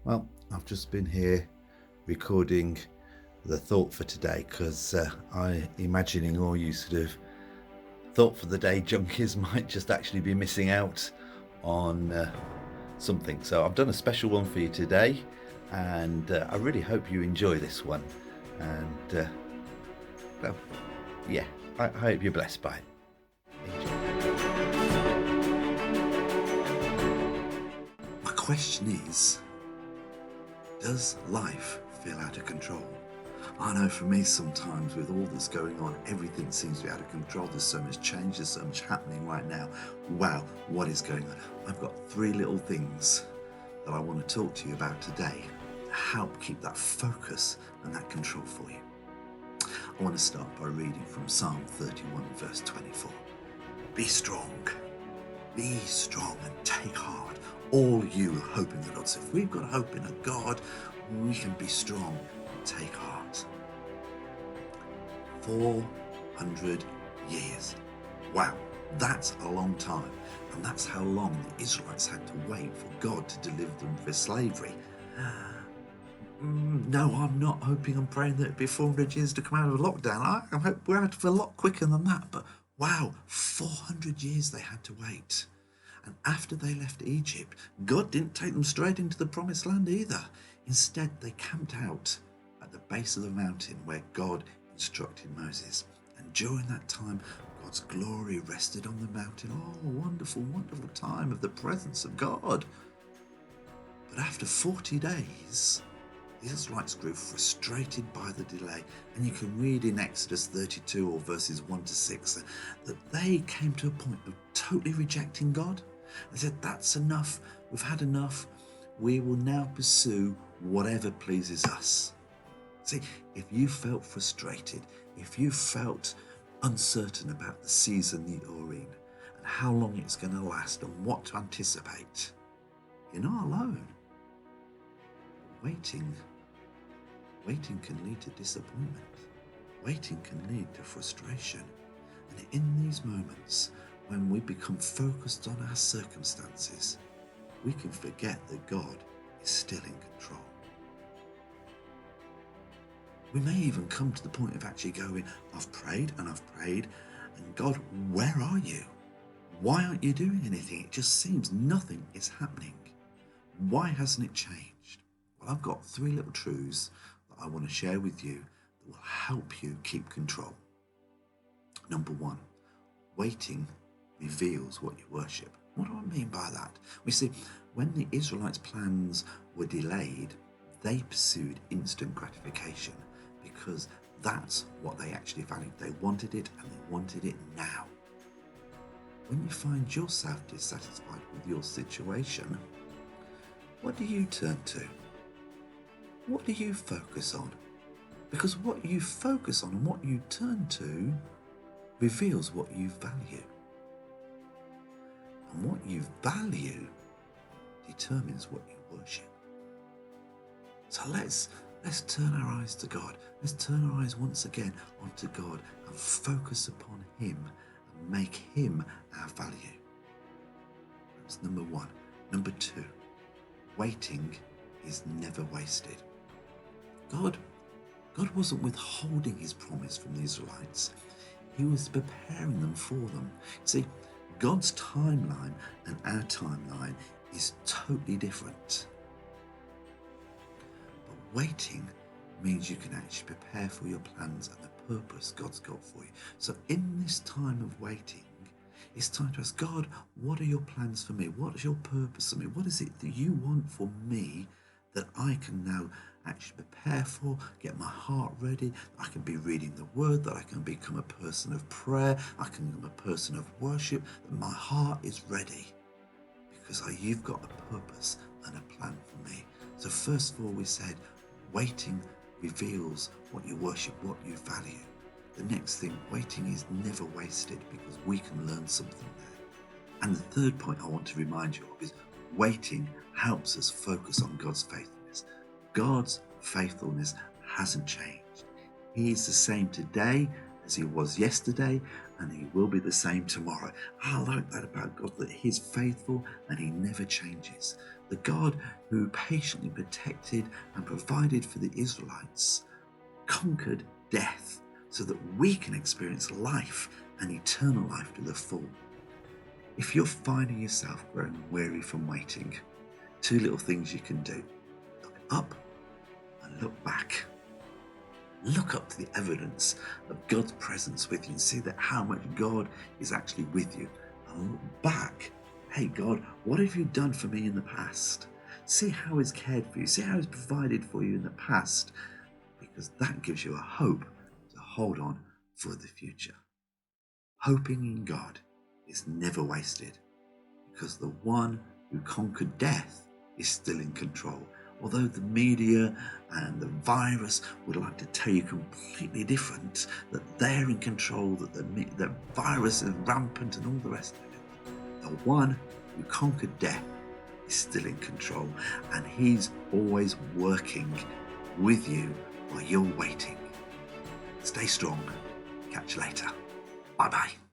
Well, I've just been here recording the thought for today because I imagining all you sort of thought for the day junkies might just actually be missing out on something. So I've done a special one for you today, and I really hope you enjoy this one. And well, yeah, I hope you're blessed by it. Enjoy. My question is, does life feel out of control? I know for me sometimes with all that's going on, everything seems to be out of control. There's so much change, there's so much happening right now. Wow, what is going on? I've got three little things that I want to talk to you about today to help keep that focus and that control for you. I want to start by reading from Psalm 31 verse 24. Be strong and take heart, all you who hope in the Lord. So if we've got hope in a God, we can be strong and take heart. 400 years. Wow, that's a long time. And that's how long the Israelites had to wait for God to deliver them from slavery. No, I'm not hoping and praying that it'd be 400 years to come out of a lockdown. I hope we're out of a lot quicker than that. But wow, 400 years they had to wait. And after they left Egypt, God didn't take them straight into the promised land either. Instead, they camped out at the base of the mountain where God instructed Moses. And during that time, God's glory rested on the mountain. Oh, wonderful, wonderful time of the presence of God. But after 40 days, the Israelites grew frustrated by the delay. And you can read in Exodus 32 or verses 1 to 6 that they came to a point of totally rejecting God. They said, that's enough, we've had enough, we will now pursue whatever pleases us. See, if you felt frustrated, if you felt uncertain about the season that you're in and how long it's going to last and what to anticipate, you're not alone. Waiting can lead to disappointment. Waiting can lead to frustration. And in these moments, when we become focused on our circumstances, we can forget that God is still in control. We may even come to the point of actually going, I've prayed, and God, where are you? Why aren't you doing anything? It just seems nothing is happening. Why hasn't it changed? Well, I've got three little truths that I want to share with you that will help you keep control. Number one, waiting reveals what you worship. What do I mean by that? We see, when the Israelites' plans were delayed, they pursued instant gratification because that's what they actually valued. They wanted it and they wanted it now. When you find yourself dissatisfied with your situation, what do you turn to? What do you focus on? Because what you focus on and what you turn to reveals what you value. And what you value determines what you worship. So let's turn our eyes to God. Let's turn our eyes once again onto God and focus upon Him and make Him our value. That's number one. Number two, waiting is never wasted. God wasn't withholding His promise from the Israelites. He was preparing them for them. See, God's timeline and our timeline is totally different. But waiting means you can actually prepare for your plans and the purpose God's got for you. So in this time of waiting, it's time to ask God, what are your plans for me? What is your purpose for me? What is it that you want for me that I can now actually prepare for, get my heart ready, I can be reading the word, that I can become a person of prayer, I can become a person of worship, that my heart is ready because you've got a purpose and a plan for me. So first of all, we said waiting reveals what you worship, what you value. The next thing, waiting is never wasted because we can learn something there. And the third point I want to remind you of is waiting helps us focus on God's faithfulness. God's faithfulness hasn't changed. He is the same today as He was yesterday, and he will be the same tomorrow. I like that about God, that he's faithful and he never changes. The God who patiently protected and provided for the Israelites conquered death so that we can experience life and eternal life to the full. If you're finding yourself growing weary from waiting, two little things you can do: look up and look back. Look up to the evidence of God's presence with you and see that how much God is actually with you. And look back. Hey God, what have you done for me in the past? See how he's cared for you. See how he's provided for you in the past, because that gives you a hope to hold on for the future. Hoping in God is never wasted, because the one who conquered death is still in control. Although the media and the virus would like to tell you completely different, that they're in control, that the virus is rampant and all the rest of it, the one who conquered death is still in control, and he's always working with you while you're waiting. Stay strong. Catch you later. Bye-bye.